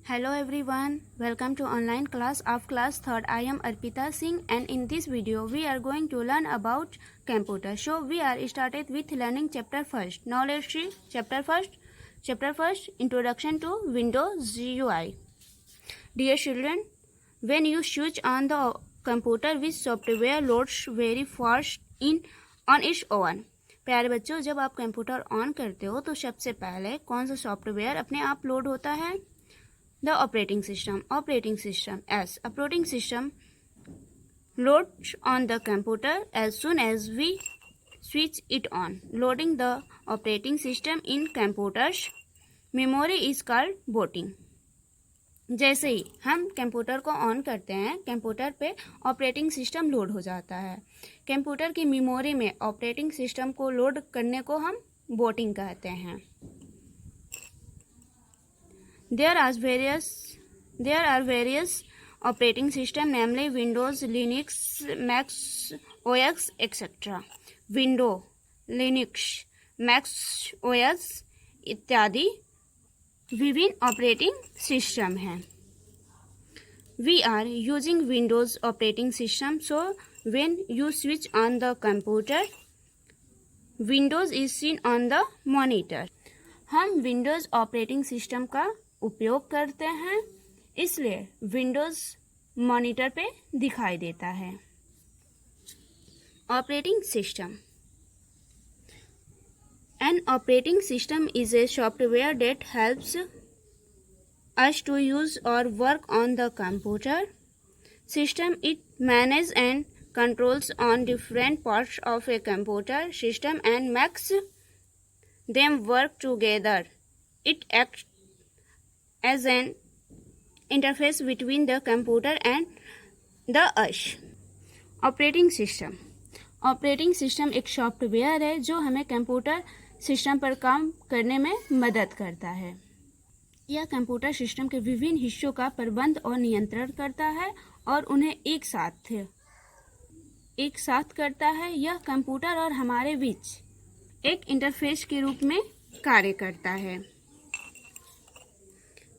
Hello everyone, welcome to online class of class 3rd. I am Arpita Singh and in this video we are going to learn about computer. So we are started with learning chapter first. Now let's see chapter first. Chapter first, Introduction to Windows GUI. Dear children, when you switch on the computer with software loads very fast on its own. प्यारे बच्चों, जब आप computer on करते हो तो सबसे पहले कौन सा सॉफ्टवेयर अपने आप लोड होता है? The operating system. Operating system loads on the computer as soon as we switch it on. Loading the operating system in computers memory is called booting. जैसे ही हम कंप्यूटर को ऑन करते हैं, कंप्यूटर पे ऑपरेटिंग सिस्टम लोड हो जाता है. Computer की मेमोरी में ऑपरेटिंग सिस्टम को लोड करने को हम बूटिंग कहते हैं. There are various operating systems, namely Windows, Linux, Mac OS, etc. Windows, Linux, Mac OS इत्यादि विभिन्न ऑपरेटिंग सिस्टम हैं. We are using Windows operating system, so when you switch on the computer, Windows is seen on the monitor. हम Windows operating system का उपयोग करते हैं, इसलिए Windows monitor पे दिखाई देता है. Operating system. An operating system is a software that helps us to use or work on the computer system. It manages and controls on different parts of a computer system and makes them work together. It acts as an interface between the computer and the us. Operating system. Operating system एक software है जो हमें computer system पर काम करने में मदद करता है. यह कंप्यूटर सिस्टम के विभिन्न हिस्सों का प्रबंध और नियंत्रण करता है और उन्हें एक साथ करता है. यह कंप्यूटर और हमारे बीच एक इंटरफेस के रूप में कार्य करता है.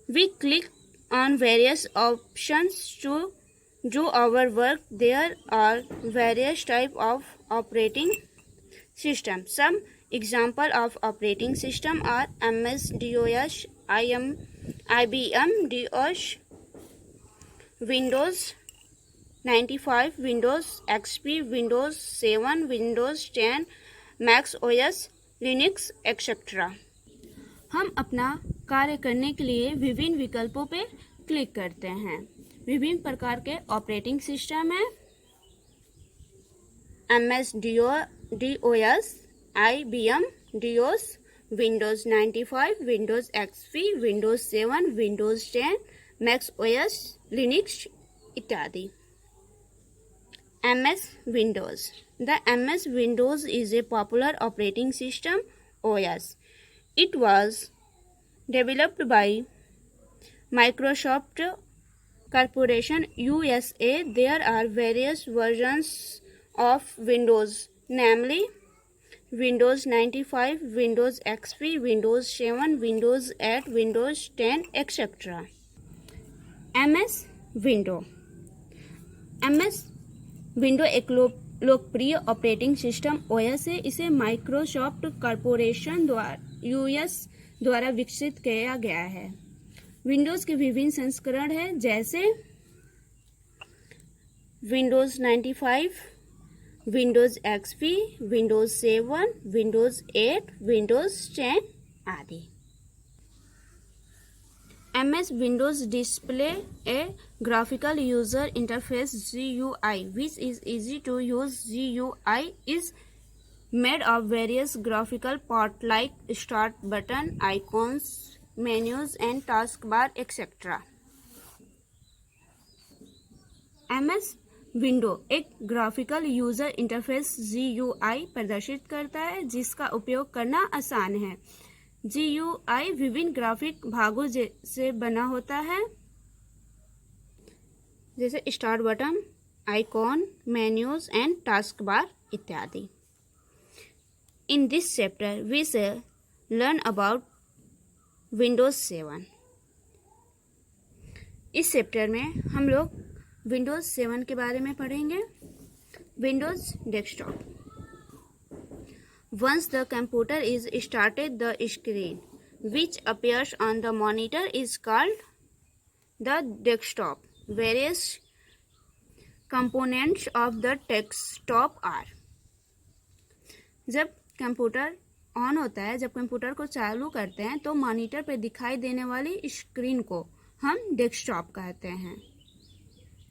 We click on various options to do our work. There are various types of operating system. Some example of operating system are MS-DOS, IBM DOS, Windows 95, Windows XP, Windows 7, Windows 10, Mac OS, Linux, etc. हम अपना कार्य करने के लिए विभिन्न विकल्पों पर click करते हैं. विभिन्न प्रकार के ऑपरेटिंग सिस्टम हैं. MS-DOS, IBM DOS, Windows 95, Windows XP, Windows 7, Windows 10, Mac OS, Linux इत्यादि. MS Windows. The MS Windows is a popular operating system OS. It was developed by Microsoft Corporation USA. There are various versions of Windows, namely Windows 95, Windows XP, Windows 7, Windows 8, Windows 10, etc. MS Windows. MS Windows एक लोकप्रिय operating system OS है. इसे Microsoft corporation द्वारा विकसित किया गया है. Windows के विभिन्न संस्करण हैं, जैसे Windows 95, Windows XP, Windows 7, Windows 8, Windows 10 आदि. MS Windows display a graphical user interface GUI, which is easy to use. GUI is made of various graphical parts like start button, icons, menus and taskbar, etc. MS Windows एक graphical user interface GUI प्रदर्शित करता है, जिसका उपयोग करना आसान है. GUI विभिन्न ग्राफिक भागों से बना होता है, जैसे start button, icon, menus and task bar इत्यादि. In this chapter, we shall learn about Windows 7. इस चैप्टर में हम लोग विंडोज़ 7 के बारे में पढ़ेंगे। Windows desktop. Once the computer is started, the screen which appears on the monitor is called the desktop. Various components of the desktop are. जब computer on होता है, जब कंप्यूटर को चालू करते हैं तो मॉनिटर पे दिखाई देने वाली स्क्रीन को हम डेस्कटॉप कहते हैं।